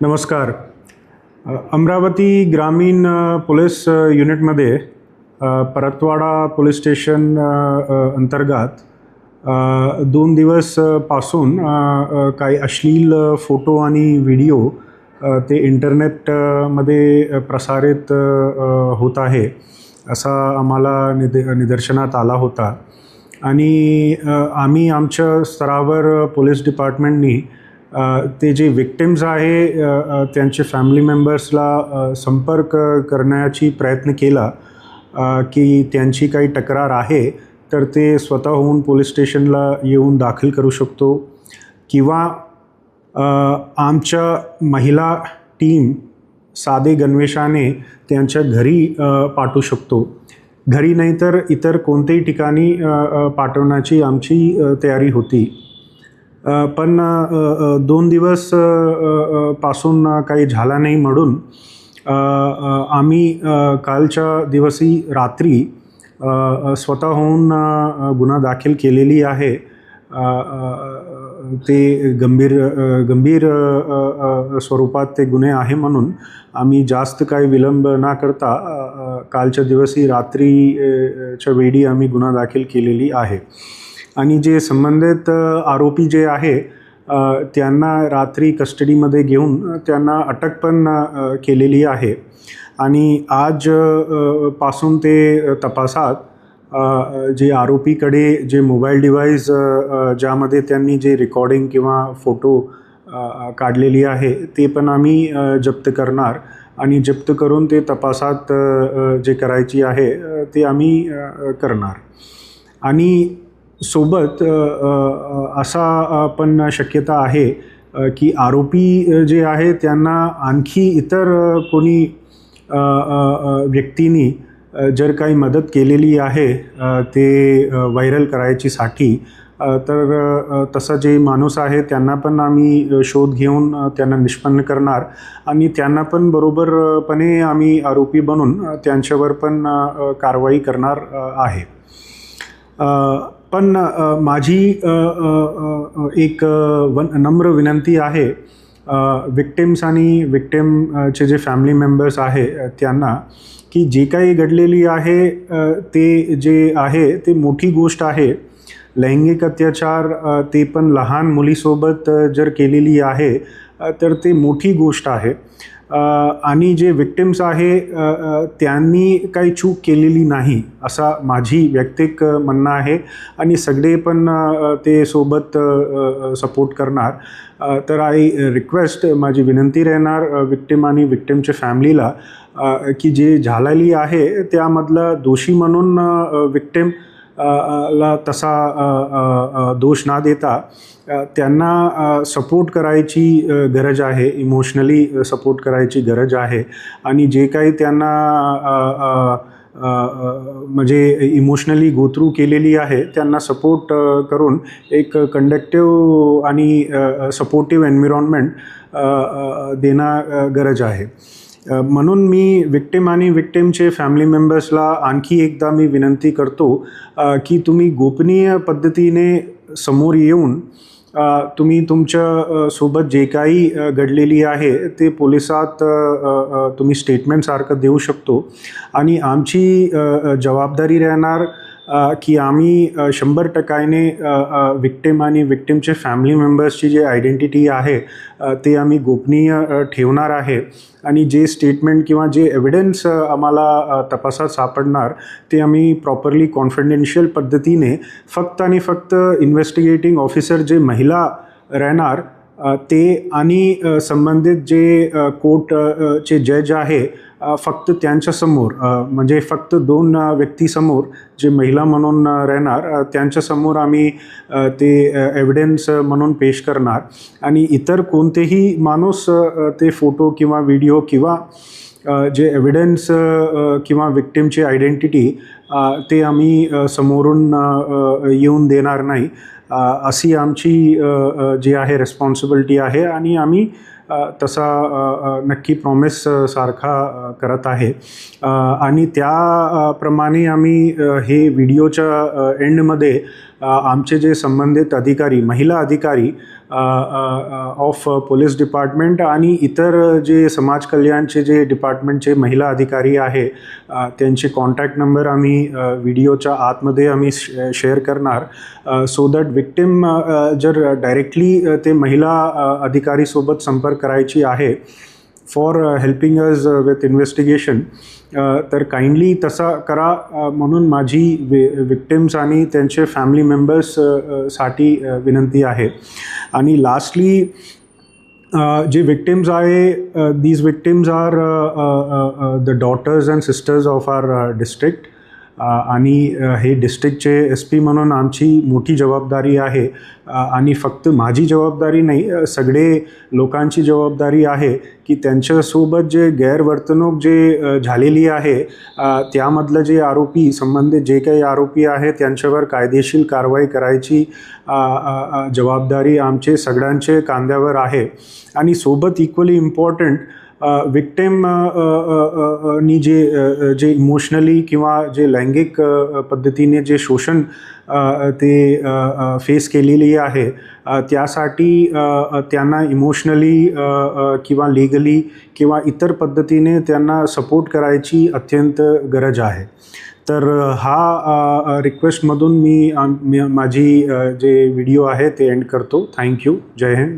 नमस्कार. अमरावती ग्रामीण पोलीस युनिटमध्ये परतवाडा पोलीस स्टेशन अंतर्गत 2 दिवस पासून काही अश्लील फोटो आणि व्हिडिओ ते इंटरनेटमध्ये प्रसारित होत आहे असा आम्हाला निदर्शनात आला होता. आणि आम्ही आमच्या स्तरावर पोलीस डिपार्टमेंटनी ते जे विक्टिम्स आहे त्यांचे फॅमिली मेंबर्सला संपर्क करण्याची प्रयत्न केला की त्यांची काही तक्रार आहे तर ते स्वतःहून पोलीस स्टेशनला येऊन दाखल करू शकतो किंवा आमच्या महिला टीम साधे गणवेशाने त्यांच्या घरी पाठवू शकतो. घरी नाही तर इतर कोणत्याही ठिकाणी पाठवण्याची आमची तयारी होती. पण 2 दिवस पासून काही झाला नाही म्हणून आम्ही कालच्या दिवशी रात्री स्वतःहून गुन्हा दाखल केलेली आहे. ते गंभीर स्वरूपात ते गुन्हे आहे म्हणून आम्ही जास्त काही विलंब न करता कालच्या दिवशी रात्रीच्या वेळी आम्ही गुन्हा दाखल केलेली आहे. आणि जे संबंधित आरोपी जे आहे त्यांना रात्री कस्टडीमध्ये घेऊन त्यांना अटक पण केलेली आहे. आणि आज पासून ते तपासात जे आरोपीकडे जे मोबाईल डिव्हाइस ज्यामध्ये त्यांनी जे रेकॉर्डिंग किंवा फोटो काढलेली आहे ते पण आम्ही जप्त करणार आणि जप्त करून ते तपासात जे करायची आहे ते आम्ही करणार. आणि सोबत असा पण शक्यता आहे की आरोपी जे आहे त्यांना आणखी इतर कोणी व्यक्तींनी जर काही मदत केलेली आहे ते व्हायरल करायचीसाठी तर तसा जे माणूस आहे त्यांना पण आम्ही शोध घेऊन त्यांना निष्पन्न करणार आणि त्यांना पण बरोबरपणे आम्ही आरोपी बनून त्यांच्यावर पण कारवाई करणार आहे. पण माझी एक नम्र विनंती आहे विक्टिम्स आणि विक्टिमचे जे फॅमिली मेंबर्स आहे त्यांना की जे काही घडलेली आहे ते जे आहे ते मोठी गोष्ट आहे. लैंगिक अत्याचार ते पण लहान मुलीसोबत जर केलेली आहे तर ते मोठी गोष्ट आहे. आणि जे विक्टिम्स आहे त्यांनी काही चूक केलेली नाही असा माझी वैयक्तिक म्हणणं आहे आणि सगळे पण ते सोबत सपोर्ट करणार. तर आय रिक्वेस्ट माझी विनंती राहणार विक्टिम आणि विक्टिमच्या फॅमिलीला की जे झालेली आहे त्यामधला दोषी म्हणून विक्टिम ला तसा दोष ना देता त्यांना सपोर्ट करायची गरज आहे, इमोशनली सपोर्ट करायची गरज आहे. आणि जे काही त्यांना म्हणजे इमोशनली गो थ्रू केलेली आहे त्यांना सपोर्ट करून एक कंडक्टिव्ह आणि सपोर्टिव्ह एन्व्हायरमेंट देणं गरज आहे. म्हणून मी विक्टिम आणि विक्टिमचे फॅमिली मेंबर्सला आणखी एकदा मी विनंती करतो की तुम्ही गोपनीय पद्धतीने समोर येऊन तुम्ही तुमच्या सोबत जे काही घडलेली आहे ते पोलिसात तुम्ही स्टेटमेंटसारखं देऊ शकतो. आणि आमची जबाबदारी राहणार की आम्ही 100% विक्टिम आणि विक्टिमचे फॅमिली मेंबर्सची जे आयडेंटिटी आहे ते आम्ही गोपनीय ठेवणार आहे. आणि जे स्टेटमेंट किंवा जे एव्हिडन्स आम्हाला तपासात सापडणार ते आम्ही प्रॉपरली कॉन्फिडेन्शियल पद्धतीने फक्त आणि फक्त इन्व्हेस्टिगेटिंग ऑफिसर जे महिला राहणार ते आणि संबंधित जे कोर्टचे जज आहे फक्त त्यांच्यासमोर म्हणजे फक्त 2 व्यक्तीसमोर जे महिला म्हणून राहणार त्यांच्यासमोर आम्ही ते एव्हिडन्स म्हणून पेश करणार. आणि इतर कोणतेही माणूस ते फोटो किंवा व्हिडिओ किंवा जे एव्हिडन्स किंवा विक्टिमची आयडेंटिटी ते आम्ही समोरून येऊन देणार नाही अशी आमची जी आहे रिस्पॉन्सिबिलिटी आहे. आणि आम्ही तसा नक्की प्रॉमिस सारखा करत आहे. आणि त्याप्रमाणे आम्ही हे व्हिडिओच्या एंडमध्ये आमचे जे संबंधित अधिकारी महिला अधिकारी ऑफ पोलीस डिपार्टमेंट आणि इतर जे समाज कल्याणचे जे डिपार्टमेंटचे महिला अधिकारी आहे त्यांचे कॉन्टॅक्ट नंबर आम्ही व्हिडिओच्या आतमध्ये आम्ही शेअर करणार, सो दॅट विक्टिम जर डायरेक्टली ते महिला अधिकारीसोबत संपर्क करायची आहे for helping us with investigation, तर काइंडली तसा करा म्हणून माझी विक्टिम्स आणि त्यांचे फॅमिली मेंबर्स साठी विनंती आहे. आणि लास्टली जे विक्टिम्स आहे, these victims are the daughters and sisters of our district, आणि हे डिस्ट्रिक्टचे SP म्हणून आमची मोठी जबाबदारी आहे. आणि फक्त माझी जबाबदारी नाही, सगळे लोकांची जबाबदारी आहे की त्यांच्यासोबत जे गैरवर्तणूक जे झालेली आहे त्यामधलं जे आरोपी, संबंधित जे काही आरोपी आहे त्यांच्यावर कायदेशीर कारवाई करायची जबाबदारी आमचे सगळ्यांचे खांद्यावर आहे. आणि सोबत इक्वली इम्पॉर्टंट विक्टिम नी जे इमोशनली किंवा जे लैंगिक पद्धतीने जे शोषण ते फेस केलेली आहे त्यासाठी त्यांना इमोशनली किंवा लीगली किंवा इतर पद्धतीने त्यांना सपोर्ट करायची अत्यंत गरज आहे. तर हा रिक्वेस्टमधून मी माझी जे व्हिडिओ आहे ते एंड करतो. थँक्यू. जय हिंद.